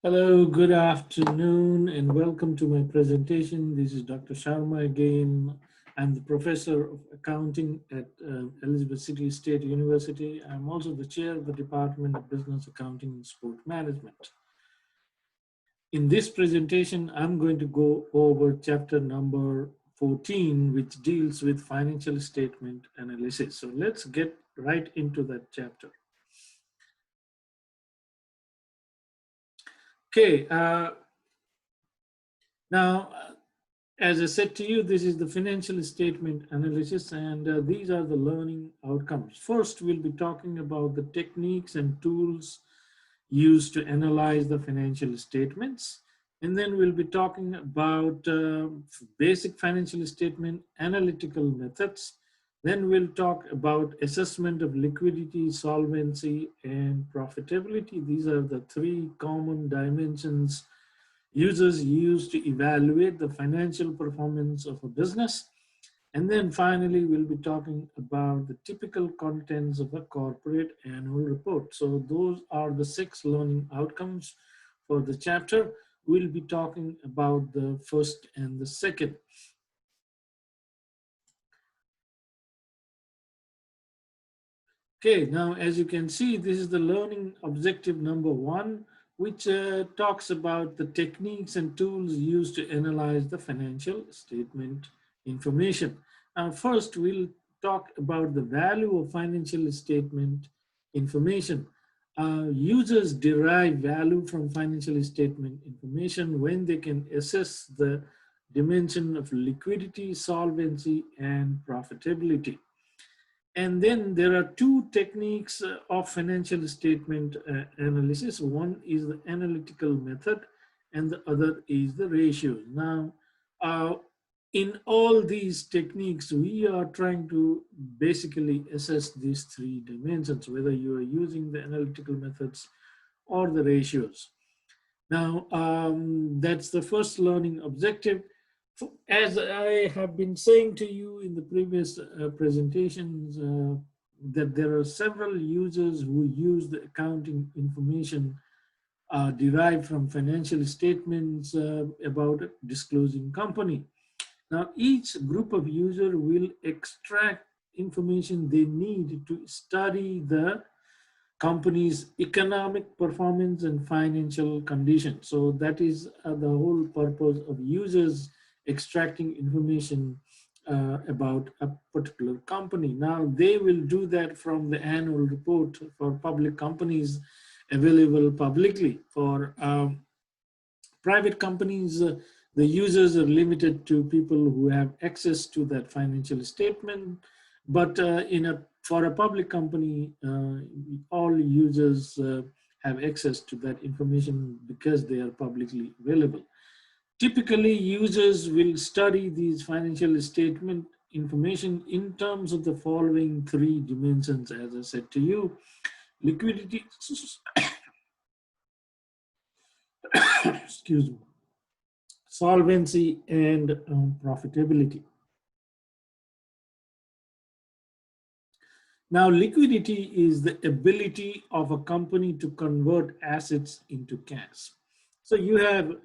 Hello, good afternoon, and welcome to my presentation. This is Dr. Sharma again. I'm the professor of accounting at Elizabeth City State University. I'm also the chair of the Department of Business Accounting and Sport Management. In this presentation, I'm going to go over chapter number 14, which deals with financial statement analysis. So let's get right into that chapter. Okay, now, as I said to you, this is the financial statement analysis, and these are the learning outcomes. First, we'll be talking about the techniques and tools used to analyze the financial statements. And then we'll be talking about basic financial statement analytical methods. Then we'll talk about assessment of liquidity, solvency, and profitability. These are the three common dimensions users use to evaluate the financial performance of a business. And then finally, we'll be talking about the typical contents of a corporate annual report. So those are the 6 learning outcomes for the chapter. We'll be talking about the first and the second. Okay, now as you can see, this is the learning objective number 1, which talks about the techniques and tools used to analyze the financial statement information. First, we'll talk about the value of financial statement information. Users derive value from financial statement information when they can assess the dimension of liquidity, solvency, and profitability. And then there are 2 techniques of financial statement analysis. One is the analytical method and the other is the ratios. Now, in all these techniques, we are trying to basically assess these 3 dimensions, whether you are using the analytical methods or the ratios. Now, that's the first learning objective. As I have been saying to you in the previous presentations, that there are several users who use the accounting information derived from financial statements about a disclosing company. Now, each group of users will extract information they need to study the company's economic performance and financial condition. So that is the whole purpose of users extracting information about a particular company. Now they will do that from the annual report for public companies available publicly. For private companies, the users are limited to people who have access to that financial statement. But for a public company, all users have access to that information because they are publicly available. Typically, users will study these financial statement information in terms of the following 3 dimensions, as I said to you: liquidity, excuse me, solvency, and profitability. Now, liquidity is the ability of a company to convert assets into cash. So you have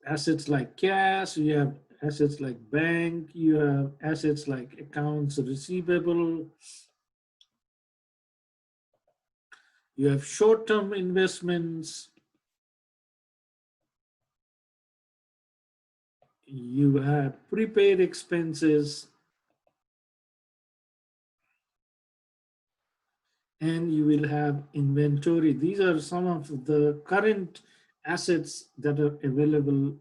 assets like cash, you have assets like bank, you have assets like accounts receivable, you have short-term investments, you have prepaid expenses, and you will have inventory. These are some of the current assets that are available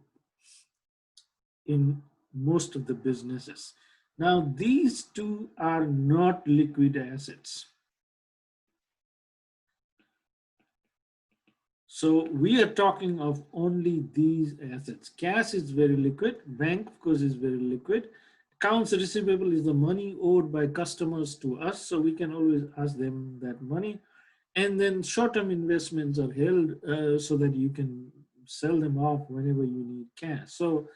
in most of the businesses. Now, these 2 are not liquid assets. So we are talking of only these assets. Cash is very liquid. Bank, of course, is very liquid. Accounts receivable is the money owed by customers to us, so we can always ask them that money. And then short-term investments are held so that you can sell them off whenever you need cash. So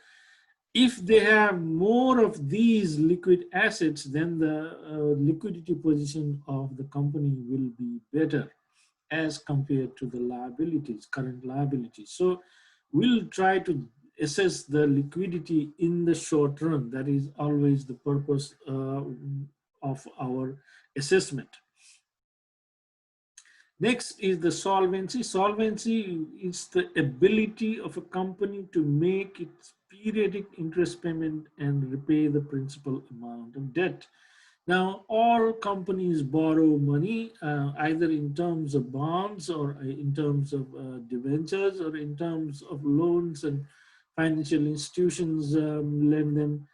if they have more of these liquid assets, then the liquidity position of the company will be better. as compared to the liabilities, current liabilities. So we'll try to assess the liquidity in the short run. That is always the purpose of our assessment. Next is the solvency. Solvency is the ability of a company to make its periodic interest payment and repay the principal amount of debt. Now, all companies borrow money either in terms of bonds or in terms of debentures or in terms of loans, and financial institutions lend them.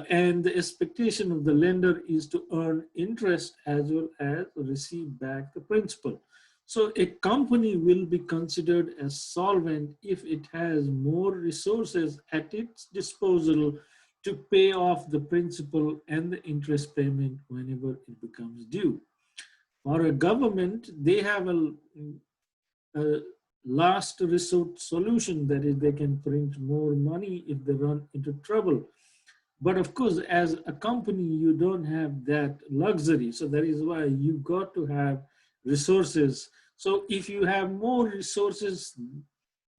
And the expectation of the lender is to earn interest as well as receive back the principal. So a company will be considered as solvent if it has more resources at its disposal to pay off the principal and the interest payment whenever it becomes due. For a government, they have a last resort solution, that is, they can print more money if they run into trouble. But of course, as a company, you don't have that luxury. So that is why you got to have resources. So if you have more resources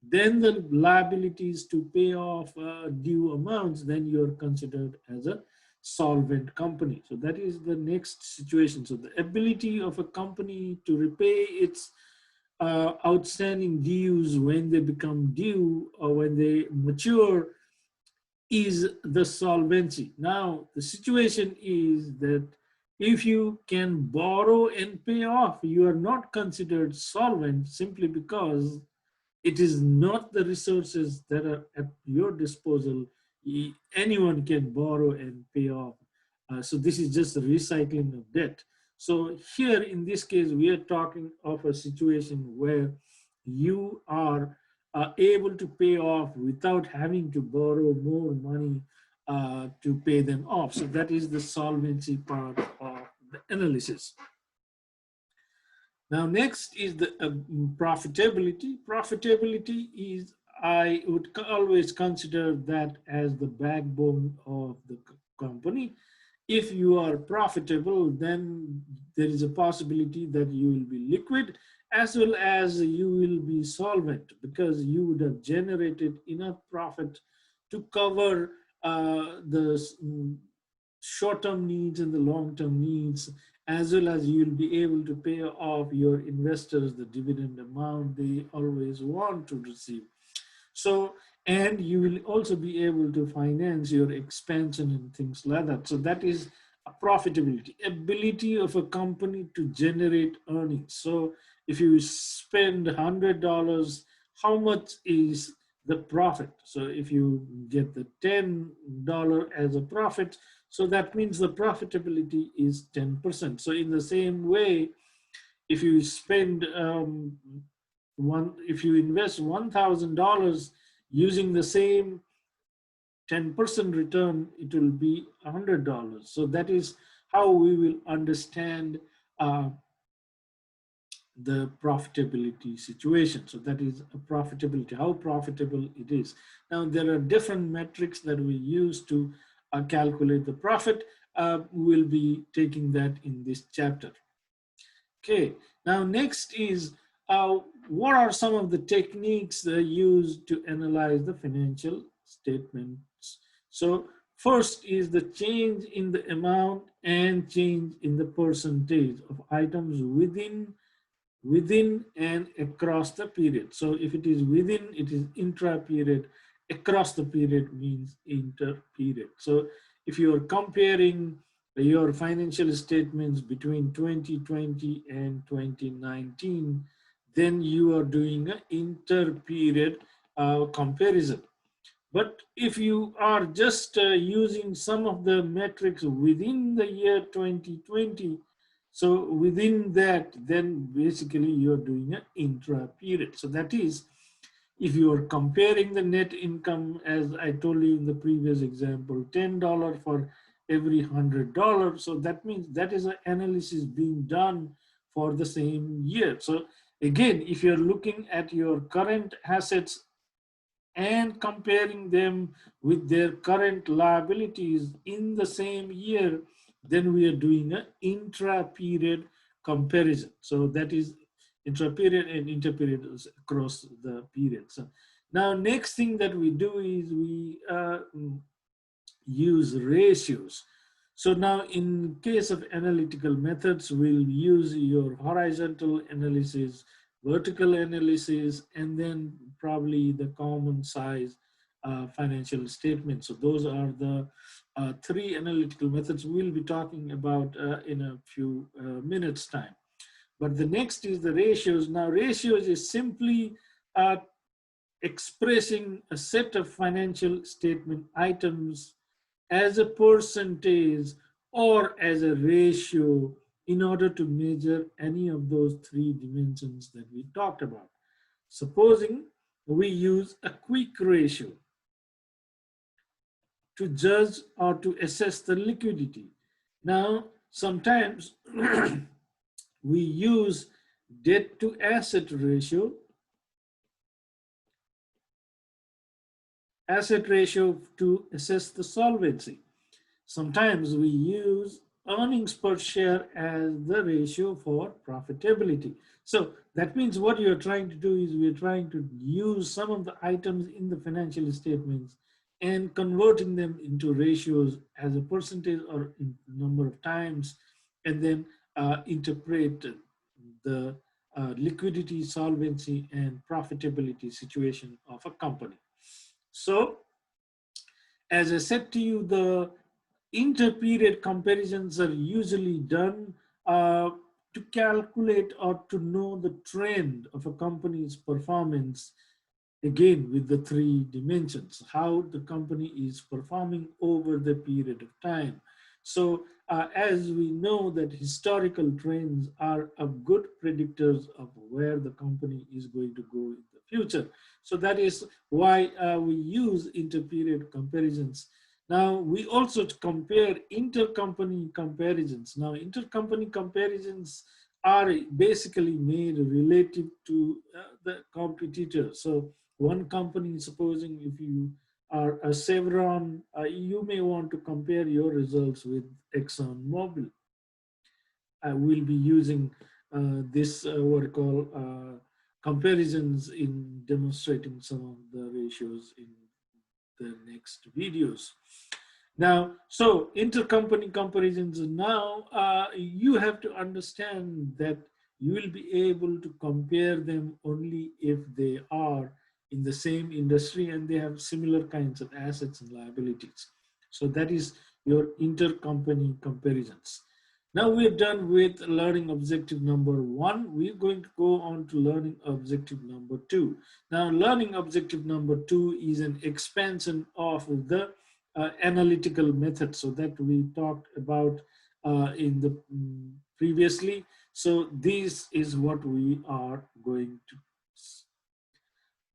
then the liabilities to pay off due amounts, then you're considered as a solvent company. So that is the next situation. So the ability of a company to repay its outstanding dues when they become due or when they mature is the solvency. Now, the situation is that if you can borrow and pay off, you are not considered solvent simply because it is not the resources that are at your disposal. Anyone can borrow and pay off. So this is just the recycling of debt. So here in this case, we are talking of a situation where you are able to pay off without having to borrow more money to pay them off. So that is the solvency part of the analysis. Now, next is the profitability. Profitability is, I would always consider that as the backbone of the company. If you are profitable, then there is a possibility that you will be liquid as well as you will be solvent, because you would have generated enough profit to cover the short-term needs and the long-term needs, as well as you'll be able to pay off your investors the dividend amount they always want to receive. So, and you will also be able to finance your expansion and things like that. So that is a profitability, ability of a company to generate earnings. So if you spend $100, how much is the profit? So if you get the $10 as a profit, so that means the profitability is 10%. So in the same way, if you spend if you invest $1,000 using the same 10% return, it will be $100. So that is how we will understand the profitability situation. So that is a profitability, how profitable it is. Now there are different metrics that we use to calculate the profit. We'll be taking that in this chapter. Okay, now next is what are some of the techniques used to analyze the financial statements. So first is the change in the amount and change in the percentage of items within and across the period. So if it is within, it is intra-period. Across the period means inter-period. So if you are comparing your financial statements between 2020 and 2019, then you are doing an inter-period comparison. But if you are just using some of the metrics within the year 2020, so within that, then basically you're doing an intra-period. So that is, if you are comparing the net income, as I told you in the previous example, $10 for every $100. So that means that is an analysis being done for the same year. So again, if you're looking at your current assets and comparing them with their current liabilities in the same year, then we are doing an intra-period comparison. So that is intra-period and inter-period across the period. So now next thing that we do is we use ratios. So now in case of analytical methods, we'll use your horizontal analysis, vertical analysis, and then probably the common size financial statement. So those are the three analytical methods we'll be talking about in a few minutes time. But the next is the ratios. Now ratios is simply expressing a set of financial statement items as a percentage or as a ratio in order to measure any of those three dimensions that we talked about. Supposing we use a quick ratio to judge or to assess the liquidity. Now, sometimes we use debt to asset ratio, to assess the solvency. Sometimes we use earnings per share as the ratio for profitability. So that means what you're trying to do is we're trying to use some of the items in the financial statements and converting them into ratios as a percentage or in number of times, and then interpret the liquidity, solvency, and profitability situation of a company. So as I said to you, the inter-period comparisons are usually done to calculate or to know the trend of a company's performance, again with the three dimensions, how the company is performing over the period of time. So as we know that historical trends are a good predictors of where the company is going to go in the future. So that is why we use inter-period comparisons. Now we also compare intercompany comparisons. Now intercompany comparisons are basically made relative to the competitor. So one company, supposing if you are a Chevron, you may want to compare your results with ExxonMobil. I will be using this what we call comparisons in demonstrating some of the ratios in the next videos. Now, so intercompany comparisons, now you have to understand that you will be able to compare them only if they are in the same industry and they have similar kinds of assets and liabilities. So that is your intercompany comparisons. Now we're done with learning objective number 1. We're going to go on to learning objective number 2. Now learning objective number 2 is an expansion of the analytical method, so that we talked about in the previously. So this is what we are going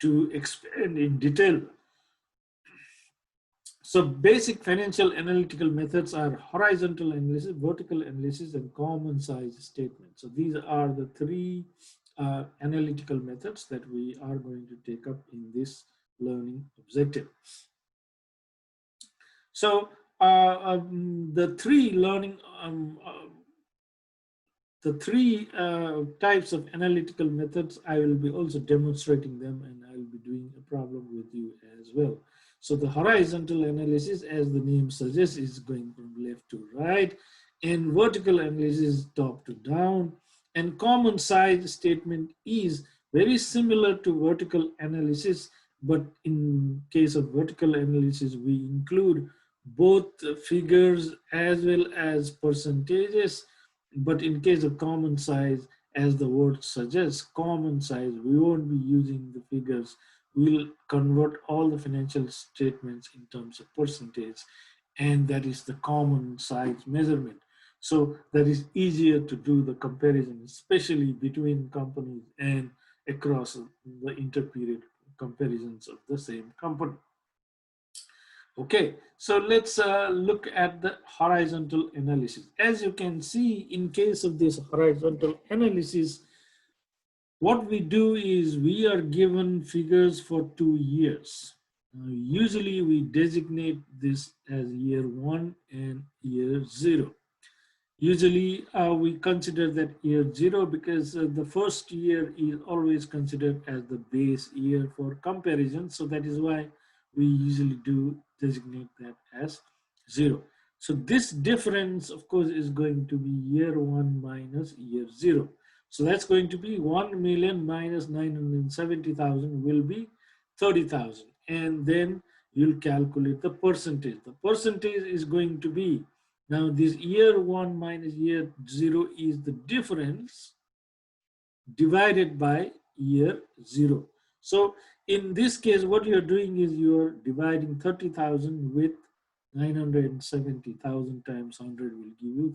to expand in detail. So basic financial analytical methods are horizontal analysis, vertical analysis, and common size statement. So these are the three analytical methods that we are going to take up in this learning objective. So the three learning, types of analytical methods, I will be also demonstrating them, and I will be doing a problem with you as well. So the horizontal analysis, as the name suggests, is going from left to right, and vertical analysis top to down, and common size statement is very similar to vertical analysis, but in case of vertical analysis, we include both figures as well as percentages. But in case of common size, as the word suggests, common size, we won't be using the figures. We'll convert all the financial statements in terms of percentage, and that is the common size measurement. So that is easier to do the comparison, especially between companies and across the interperiod comparisons of the same company. Okay, so let's look at the horizontal analysis. As you can see, in case of this horizontal analysis, what we do is we are given figures for 2 years. Usually we designate this as year 1 and year 0. Usually we consider that year 0 because the first year is always considered as the base year for comparison. So that is why we usually do designate that as 0. So this difference, of course, is going to be year 1 minus year 0. So that's going to be 1 million minus 970,000 will be 30,000. And then you'll calculate the percentage. The percentage is going to be, now this year 1 minus year 0 is the difference divided by year 0. So in this case, what you're doing is you're dividing 30,000 with 970,000 times 100 will give you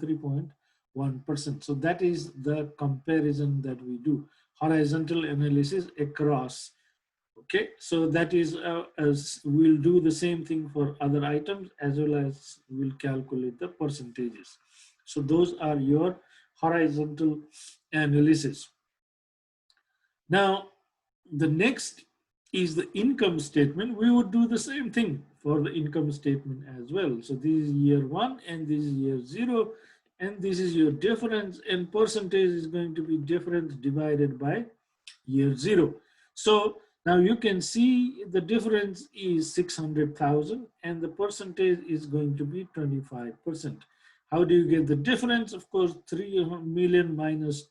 3.1%. So that is the comparison that we do. Horizontal analysis across. Okay, so that is as we'll do the same thing for other items as well as we'll calculate the percentages. So those are your horizontal analysis. Now, the next is the income statement. We would do the same thing for the income statement as well. So this is year 1 and this is year 0 and this is your difference, and percentage is going to be difference divided by year 0. So now you can see the difference is 600,000 and the percentage is going to be 25%. How do you get the difference? Of course, 3 million minus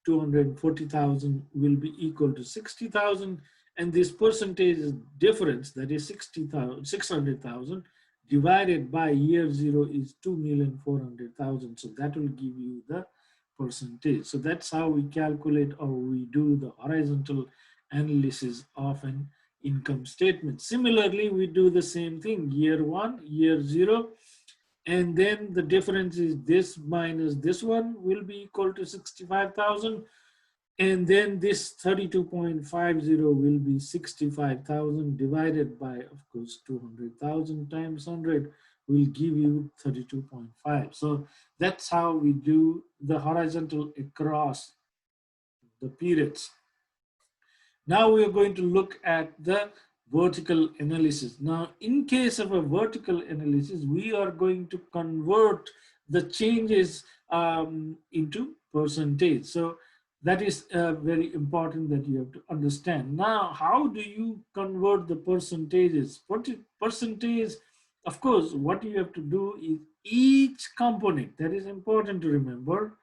240,000 will be equal to 60,000, and this percentage difference, that is 600,000 divided by year 0 is 2,400,000. So that will give you the percentage. So that's how we calculate or we do the horizontal analysis of an income statement. Similarly, we do the same thing, year 1, year 0, and then the difference is this minus this one will be equal to 65,000, and then this 32.50 will be 65,000 divided by, of course, 200,000 times 100 will give you 32.5. So that's how we do the horizontal across the periods. Now we are going to look at the vertical analysis. Now, in case of a vertical analysis, we are going to convert the changes into percentage. So that is very important that you have to understand. Now, how do you convert the percentages? Percentage, of course, what you have to do is each component, that is important to remember,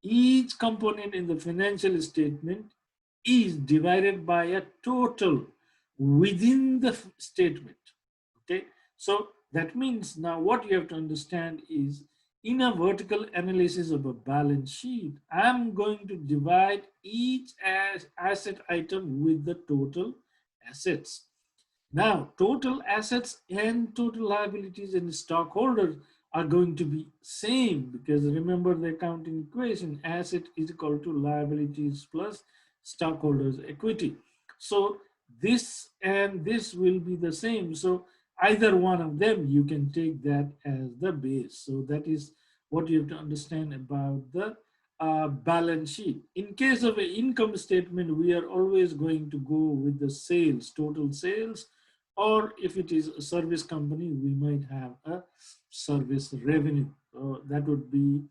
each component in the financial statement is divided by a total within the statement. Okay, so that means now what you have to understand is in a vertical analysis of a balance sheet, I'm going to divide each asset item with the total assets. Now, total assets and total liabilities and stockholders are going to be same, because remember the accounting equation, asset is equal to liabilities plus stockholders equity. So this and this will be the same. So either one of them, you can take that as the base. So that is what you have to understand about the balance sheet. In case of an income statement, we are always going to go with the sales, total sales, or if it is a service company, we might have a service revenue. That would be,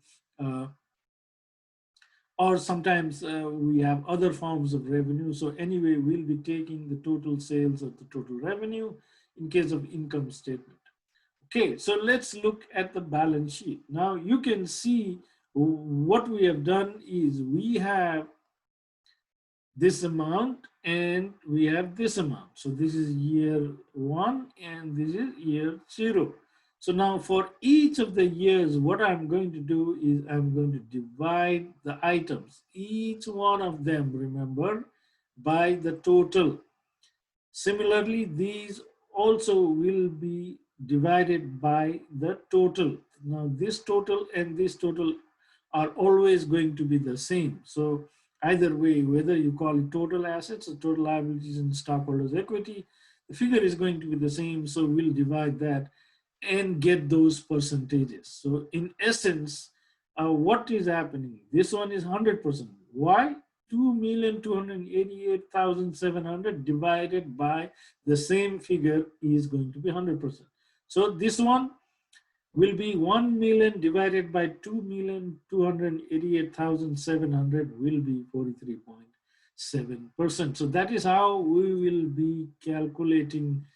or sometimes we have other forms of revenue. So anyway, we'll be taking the total sales or the total revenue in case of income statement. Okay, so let's look at the balance sheet. Now you can see what we have done is we have this amount and we have this amount. So this is year 1 and this is year 0. So now for each of the years, what I'm going to do is I'm going to divide the items, each one of them, remember, by the total. Similarly, these also will be divided by the total. Now this total and this total are always going to be the same. So either way, whether you call it total assets or total liabilities and stockholders equity, the figure is going to be the same. So we'll divide that and get those percentages. So in essence, what is happening? This one is 100%. Why? 2,288,700 divided by the same figure is going to be 100%. So this one, will be 1 million divided by 2,288,700 will be 43.7%. So that is how we will be calculating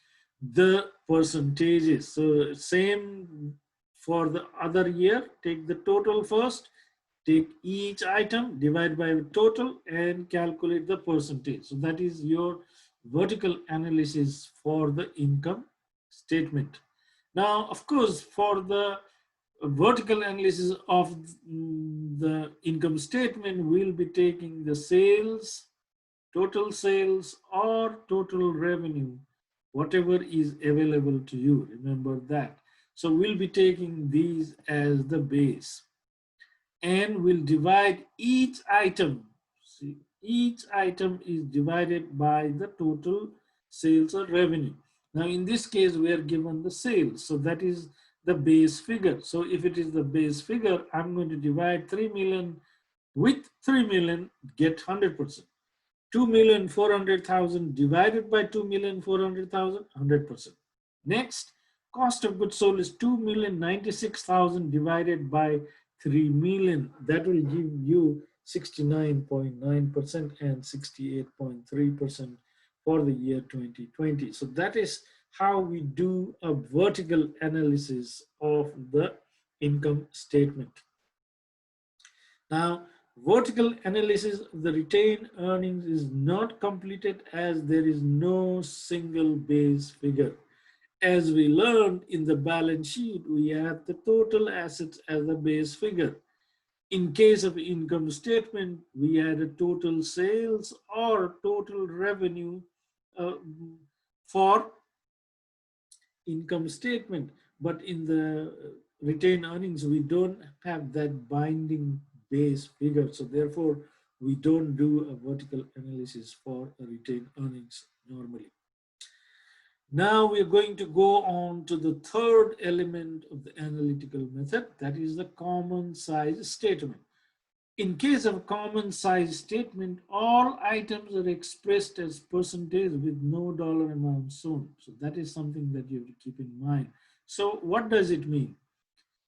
the percentages. So same for the other year, take the total first, take each item, divide by total and calculate the percentage. So that is your vertical analysis for the income statement. Now, of course, for the vertical analysis of the income statement, we'll be taking the sales, total sales or total revenue, whatever is available to you. Remember that. So we'll be taking these as the base and we'll divide each item. See, each item is divided by the total sales or revenue. Now in this case we are given the sales, so that is the base figure. So if it is the base figure, I'm going to divide 3 million with 3 million, get 100%. 2,400,000 divided by 2,400,000, 100%. Next, cost of goods sold is 2,096,000 divided by 3 million. That will give you 69.9% and 68.3% for the year 2020. So that is how we do a vertical analysis of the income statement. Now, vertical analysis of the retained earnings is not completed as there is no single base figure. As we learned in the balance sheet, we have the total assets as the base figure. In case of income statement, we had a total sales or total revenue uh, for income statement, but in the retained earnings we don't have that binding base figure, so therefore we don't do a vertical analysis for retained earnings normally. Now we're going to go on to the third element of the analytical method, that is the common size statement. In case of common size statement, all items are expressed as percentage with no dollar amount shown. So that is something that you have to keep in mind. So what does it mean?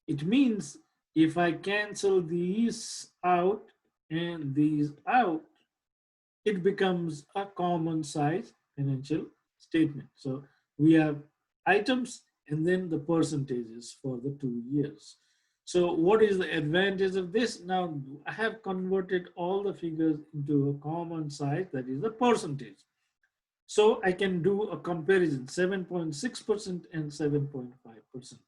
It means if I cancel these out and these out, it becomes a common size financial statement. So we have items and then the percentages for the 2 years. So what is the advantage of this? Now I have converted all the figures into a common size, that is the percentage. So I can do a comparison, 7.6% and 7.5%.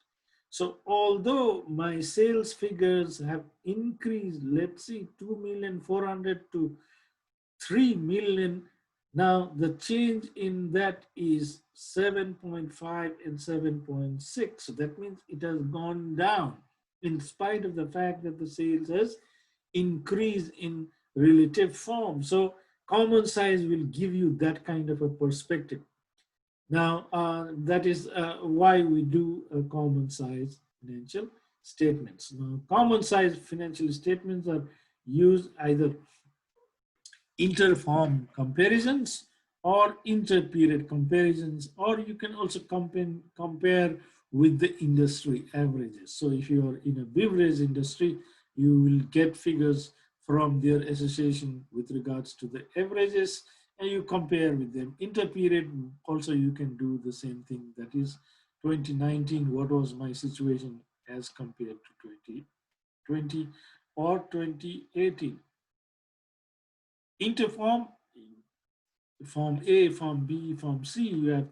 So although my sales figures have increased, let's see, 2,400,000 to 3 million. Now the change in that is 7.5 and 7.6. So that means it has gone down in spite of the fact that the sales has increased in relative form. So common size will give you that kind of a perspective. Now that is why we do a common size financial statements. Now common size financial statements are used either inter-firm comparisons or inter-period comparisons, or you can also compare with the industry averages. So if you are in a beverage industry, you will get figures from their association with regards to the averages and you compare with them. Inter-period also you can do the same thing, that is 2019, what was my situation as compared to 2020 or 2018. Interform, form A, form B, form C, you have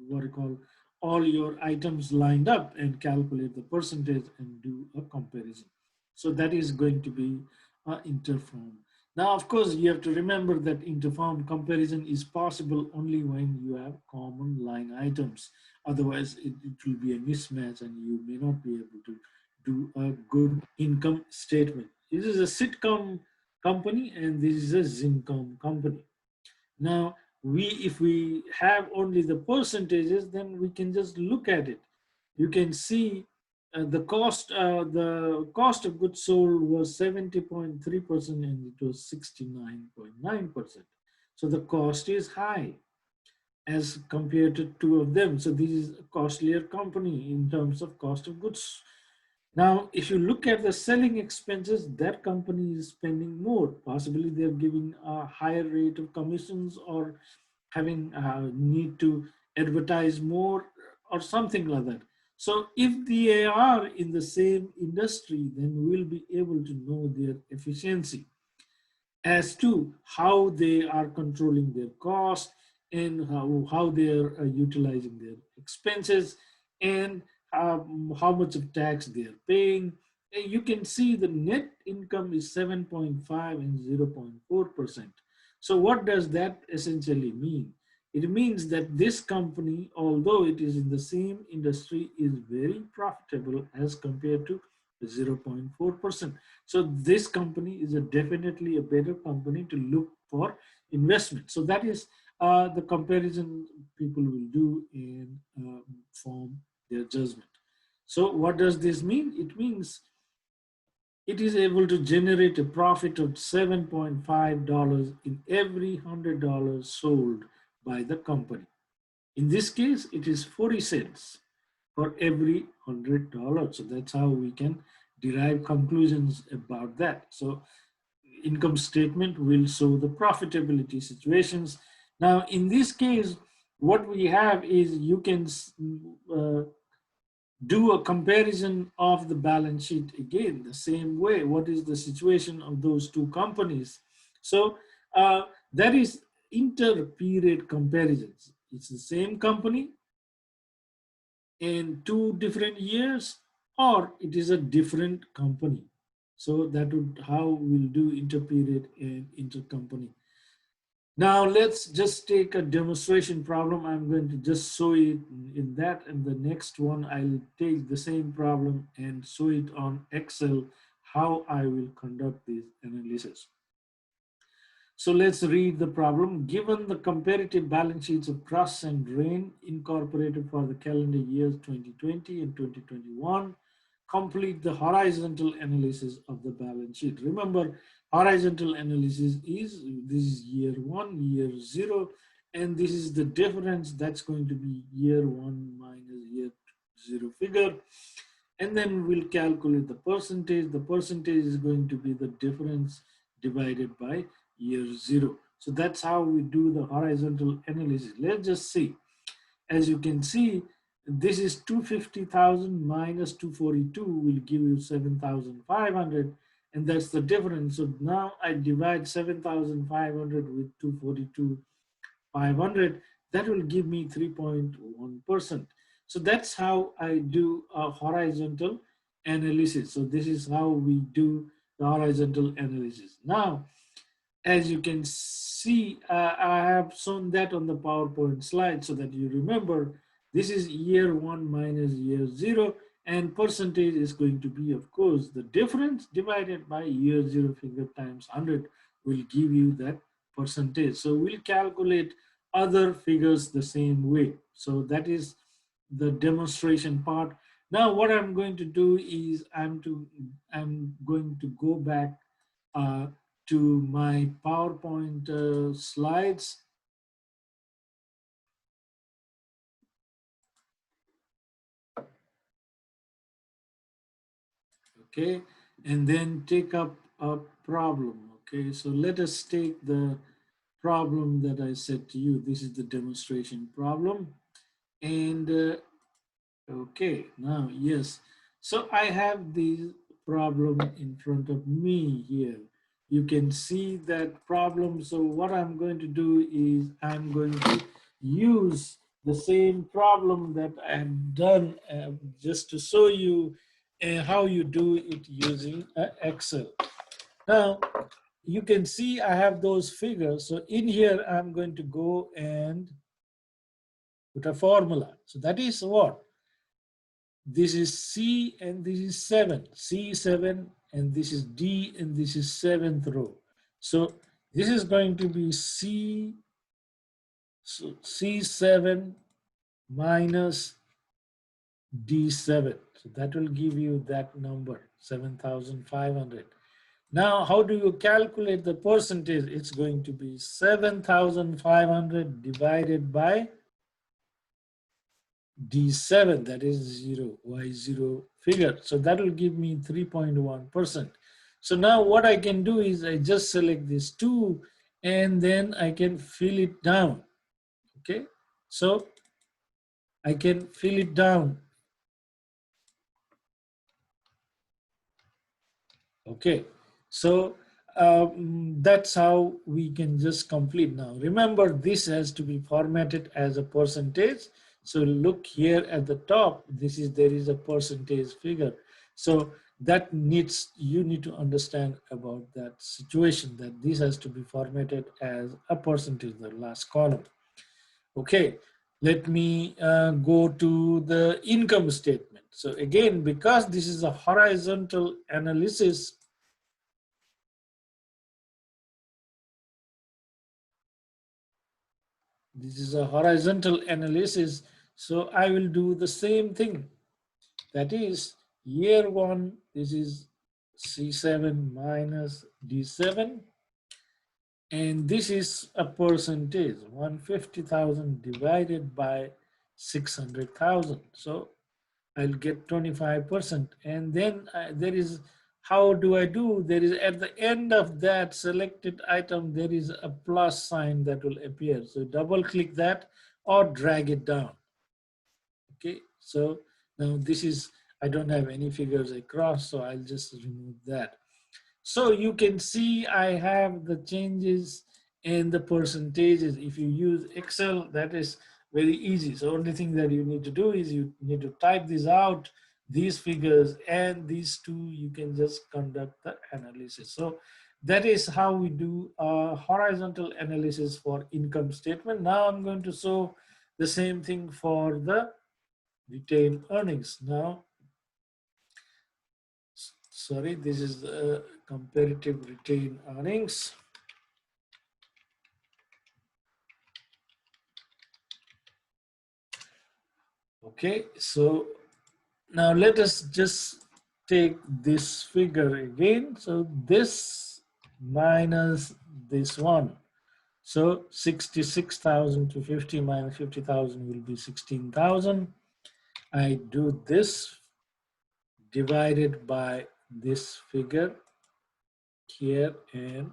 what you call all your items lined up and calculate the percentage and do a comparison. So that is going to be interform. Now, of course, you have to remember that interform comparison is possible only when you have common line items. Otherwise, it will be a mismatch and you may not be able to do a good income statement. This is a sitcom company and this is a Zincom company. Now, if we have only the percentages, then we can just look at it. You can see the cost of goods sold was 70.3% and it was 69.9%. So the cost is high. as compared to two of them. So this is a costlier company in terms of cost of goods. Now, if you look at the selling expenses, that company is spending more. Possibly they're giving a higher rate of commissions or having need to advertise more or something like that. So if they are in the same industry, then we'll be able to know their efficiency as to how they are controlling their cost and how they are utilizing their expenses and how much of tax they are paying. And you can see the net income is 7.5 and 0.4%. So what does that essentially mean? It means that this company, although it is in the same industry, is very profitable as compared to 0.4%. So this company is definitely a better company to look for investment. So that is the comparison people will do and form their judgment. So what does this mean? It means it is able to generate a profit of $7.5 in every $100 sold by the company. In this case, it is 40 cents for every $100. So that's how we can derive conclusions about that. So income statement will show the profitability situations. Now, in this case, what we have is you can uh, do a comparison of the balance sheet again the same way. What is the situation of those two companies? So that is inter-period comparisons. It's the same company in two different years, or it is a different company. So that would how we'll do interperiod and intercompany. Now let's just take a demonstration problem. I'm going to just show it in that, and the next one I'll take the same problem and show it on Excel how I will conduct this analysis. So let's read the problem. Given the comparative balance sheets of Cross and Drain incorporated for the calendar years 2020 and 2021, complete the horizontal analysis of the balance sheet. Remember, horizontal analysis is this is year one, year zero, and this is the difference that's going to be year one minus year zero figure. And then we'll calculate the percentage. The percentage is going to be the difference divided by year zero. So that's how we do the horizontal analysis. Let's just see. As you can see, this is 250,000 minus 242 will give you 7,500, and that's the difference. So now I divide 7,500 with 242,500. That will give me 3.1%. So that's how I do a horizontal analysis. So this is how we do the horizontal analysis. Now, as you can see, I have shown that on the PowerPoint slide so that you remember this is year one minus year zero, and percentage is going to be, of course, the difference divided by year zero figure times 100 will give you that percentage. So we'll calculate other figures the same way. So that is the demonstration part. Now what I'm going to do is I'm going to go back uh, to my PowerPoint slides. Okay, and then take up a problem. Okay, so let us take the problem that I said to you. This is the demonstration problem. And okay, now, yes. So I have the problem in front of me here. You can see that problem. So what I'm going to do is I'm going to use the same problem that I have done just to show you how you do it using Excel. Now, you can see I have those figures. So in here, I'm going to go and put a formula. So that is what? This is C and this is 7, C7, and this is D and this is 7th row. So this is going to be C7 minus D7. So that will give you that number, 7,500. Now, how do you calculate the percentage? It's going to be 7,500 divided by D7, that is 0, Y0 figure. So that will give me 3.1%. So now what I can do is I just select this 2 and then I can fill it down. Okay, so I can fill it down. Okay, so that's how we can just complete now. Remember, this has to be formatted as a percentage. So look here at the top, there is a percentage figure. So that you need to understand about that situation, that this has to be formatted as a percentage, the last column. Okay, let me go to the income statement. So again, because this is a horizontal analysis, so I will do the same thing. That is year one, this is C7 minus D7, and this is a percentage, 150,000 divided by 600,000. So I'll get 25%. And then there is, how do I do? There is at the end of that selected item, there is a plus sign that will appear. So double click that or drag it down. Okay, so now this is, I don't have any figures across, so I'll just remove that. So you can see I have the changes in the percentages. If you use Excel, that is very easy. So only thing that you need to do is you need to type this out, these figures and these two, you can just conduct the analysis. So that is how we do a horizontal analysis for income statement. Now I'm going to show the same thing for the retained earnings. Now, sorry, this is the comparative retained earnings. Okay, so now let us just take this figure again. So this minus this one. So 66,000 to 50 minus 50,000 will be 16,000. I do this divided by this figure here, and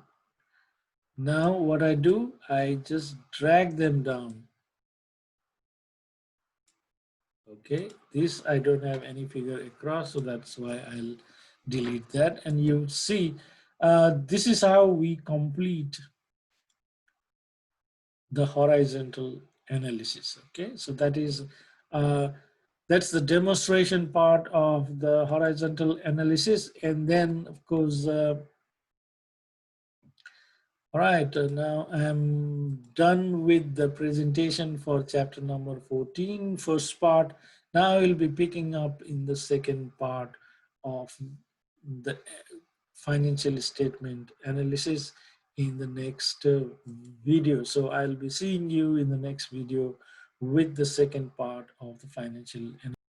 now what I do, I just drag them down. Okay, this I don't have any figure across, so that's why I'll delete that. And you see, this is how we complete the horizontal analysis. Okay, so that is that's the demonstration part of the horizontal analysis. And then of course all right, now I'm done with the presentation for chapter number 14, first part. Now I will be picking up in the second part of the financial statement analysis in the next video. So I'll be seeing you in the next video with the second part of the financial analysis.